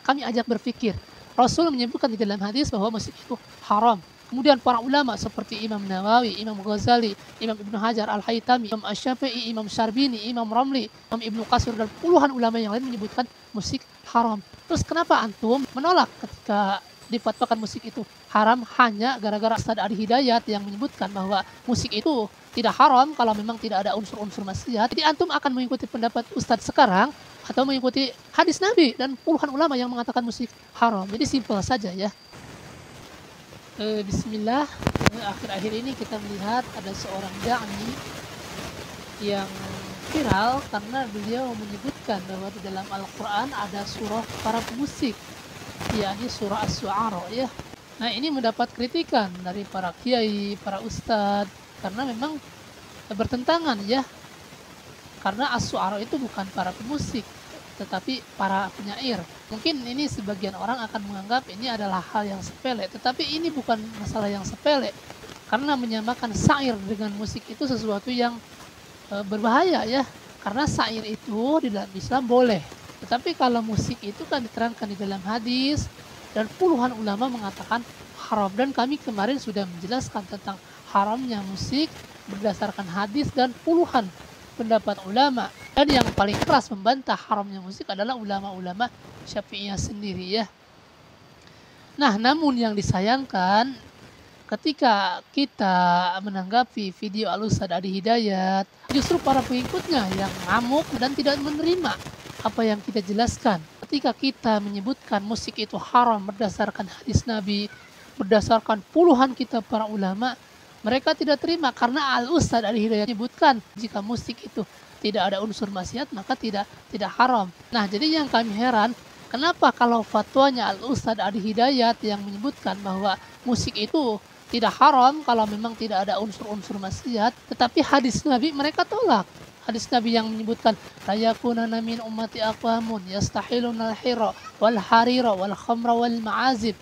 kami ajak berpikir. Rasul menyebutkan di dalam hadis bahwa musik itu haram. Kemudian para ulama seperti Imam Nawawi, Imam Ghazali, Imam Ibnu Hajar Al-Haytami, Imam Asy-Syafi'i, Imam Syarbini, Imam Ramli, Imam Ibnu Qasir dan puluhan ulama yang lain menyebutkan musik haram. Terus kenapa antum menolak ketika difatwakan musik itu haram hanya gara-gara Ustaz Adi Hidayat yang menyebutkan bahwa musik itu tidak haram kalau memang tidak ada unsur-unsur maksiat? Jadi antum akan mengikuti pendapat Ustaz sekarang atau mengikuti hadis Nabi dan puluhan ulama yang mengatakan musik haram. Jadi simpel saja ya. Bismillah, akhir-akhir ini kita melihat ada seorang da'i yang viral karena beliau menyebutkan bahwa di dalam Al-Quran ada surah para pemusik, yakni surah Asy-Syu'ara ya. Nah, ini mendapat kritikan dari para kiai, para ustadz, karena memang bertentangan ya. Karena Asy-Syu'ara itu bukan para pemusik, tetapi para penyair. Mungkin ini sebagian orang akan menganggap ini adalah hal yang sepele, tetapi ini bukan masalah yang sepele. Karena menyamakan syair dengan musik itu sesuatu yang berbahaya ya. Karena syair itu di dalam Islam boleh, tetapi kalau musik itu kan diterangkan di dalam hadis dan puluhan ulama mengatakan haram. Dan kami kemarin sudah menjelaskan tentang haramnya musik berdasarkan hadis dan puluhan pendapat ulama. Dan yang paling keras membantah haramnya musik adalah ulama-ulama Syafi'iyah sendiri ya. Nah, namun yang disayangkan ketika kita menanggapi video Al-Ustaz Adi Hidayat, justru para pengikutnya yang ngamuk dan tidak menerima apa yang kita jelaskan. Ketika kita menyebutkan musik itu haram berdasarkan hadis Nabi, berdasarkan puluhan kitab para ulama, mereka tidak terima karena Al-Ustaz Adi Hidayat menyebutkan jika musik itu tidak ada unsur maksiat maka tidak haram. Nah, jadi yang kami heran, kenapa kalau fatwanya Al-Ustaz Adi Hidayat yang menyebutkan bahwa musik itu tidak haram kalau memang tidak ada unsur-unsur maksiat, tetapi hadis Nabi mereka tolak. Hadis Nabi yang menyebutkan layakunana min ummati aqwamun yastahiluna al-hira wal harira wal khamra wal ma'azib.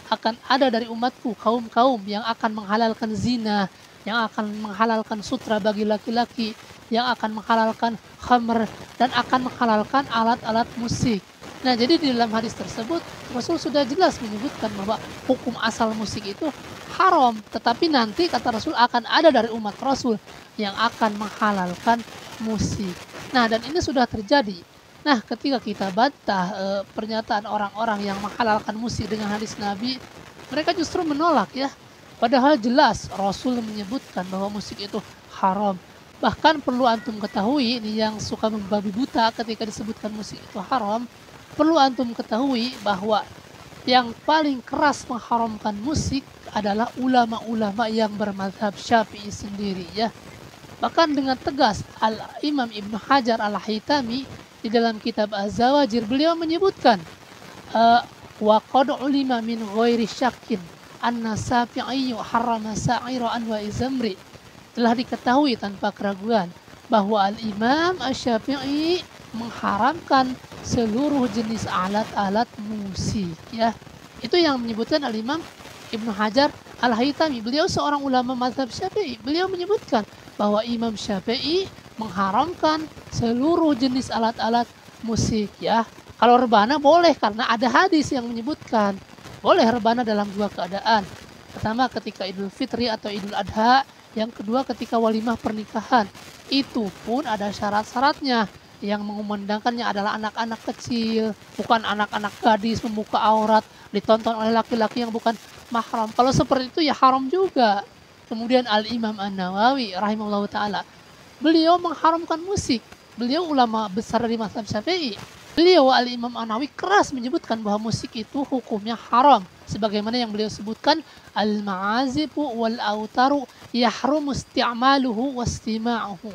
Akan ada dari umatku kaum-kaum yang akan menghalalkan zina, yang akan menghalalkan sutra bagi laki-laki, yang akan menghalalkan khamr, dan akan menghalalkan alat-alat musik. Nah, jadi di dalam hadis tersebut Rasul sudah jelas menyebutkan bahwa hukum asal musik itu haram, tetapi nanti kata Rasul akan ada dari umat Rasul yang akan menghalalkan musik. Nah, dan ini sudah terjadi. Nah, ketika kita bantah pernyataan orang-orang yang menghalalkan musik dengan hadis Nabi, mereka justru menolak ya. Padahal jelas Rasul menyebutkan bahwa musik itu haram. Bahkan perlu antum ketahui, ini yang suka membabi buta ketika disebutkan musik itu haram, perlu antum ketahui bahwa yang paling keras mengharamkan musik adalah ulama-ulama yang bermadzhab Syafi'i sendiri ya. Bahkan dengan tegas Al-Imam Ibnu Hajar Al-Haytami di dalam kitab Az-Zawajir beliau menyebutkan wa qad ulima min ghairi syakkin anna Syafi'i harrama sa'ira anwa'i zamri. Telah diketahui tanpa keraguan bahwa Al-Imam Asy-Syafi'i mengharamkan seluruh jenis alat-alat musik ya. Itu yang menyebutkan Al-Imam Ibnu Hajar Al-Haytami. Beliau seorang ulama mazhab Syafi'i. Beliau menyebutkan bahwa Imam Syafi'i mengharamkan seluruh jenis alat-alat musik ya. Kalau rebana boleh karena ada hadis yang menyebutkan boleh rebana dalam dua keadaan. Pertama ketika Idul Fitri atau Idul Adha, yang kedua ketika walimah pernikahan. Itu pun ada syarat-syaratnya. Yang mengumandangkannya adalah anak-anak kecil, bukan anak-anak gadis membuka aurat ditonton oleh laki-laki yang bukan mahram. Kalau seperti itu ya haram juga. Kemudian Al-Imam An-Nawawi rahimahullah ta'ala, beliau mengharamkan musik. Beliau ulama besar dari mazhab Syafi'i. Beliau Al-Imam An-Nawawi keras menyebutkan bahwa musik itu hukumnya haram. Sebagaimana yang beliau sebutkan, al-ma'azibu wal-autaru yahrumu isti'maluhu wastima'uhu.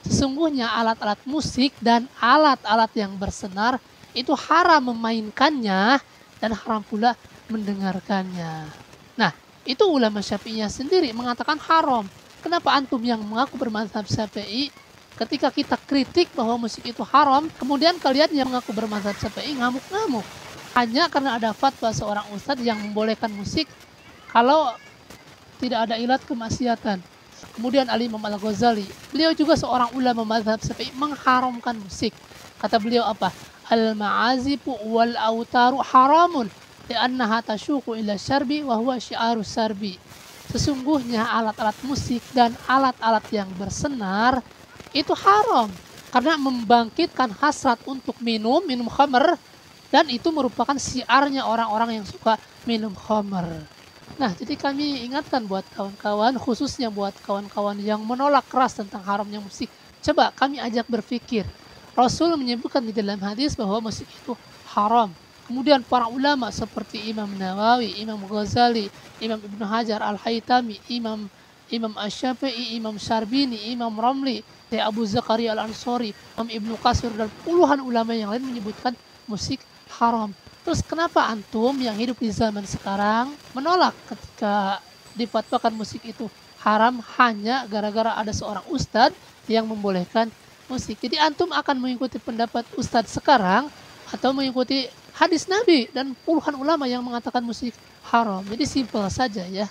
Sesungguhnya alat-alat musik dan alat-alat yang bersenar itu haram memainkannya dan haram pula mendengarkannya. Nah, itu ulama Syafi'iyah sendiri mengatakan haram. Kenapa antum yang mengaku bermazhab Syafi'i ketika kita kritik bahwa musik itu haram, kemudian kalian yang mengaku bermazhab Syafi'i ngamuk-ngamuk hanya karena ada fatwa seorang ustadz yang membolehkan musik kalau tidak ada ilat kemaksiatan. Kemudian Al-Imam Al-Ghazali, beliau juga seorang ulama mazhab Syafi'i mengharamkan musik. Kata beliau apa? al-ma'azifu wal autaru haramun li'annaha tashuqu ila syarbi wa huwa syi'arus sarbi. Sesungguhnya alat-alat musik dan alat-alat yang bersenar itu haram karena membangkitkan hasrat untuk minum khamr, dan itu merupakan syiarnya orang-orang yang suka minum khamr. Nah, jadi kami ingatkan buat kawan-kawan, khususnya buat kawan-kawan yang menolak keras tentang haramnya musik. Coba kami ajak berpikir. Rasul menyebutkan di dalam hadis bahwa musik itu haram. Kemudian para ulama seperti Imam Nawawi, Imam Ghazali, Imam Ibnu Hajar Al-Haytami, Imam Asy-Syafi'i, Imam Syarbini, Imam Ramli, Abu Zakaria Al-Ansari, Imam Ibnu Katsir dan puluhan ulama yang lain menyebutkan musik haram. Terus kenapa antum yang hidup di zaman sekarang menolak ketika difatwakan musik itu haram hanya gara-gara ada seorang ustadz yang membolehkan musik? Jadi antum akan mengikuti pendapat ustadz sekarang atau mengikuti hadis Nabi dan puluhan ulama yang mengatakan musik haram? Jadi simpel saja ya.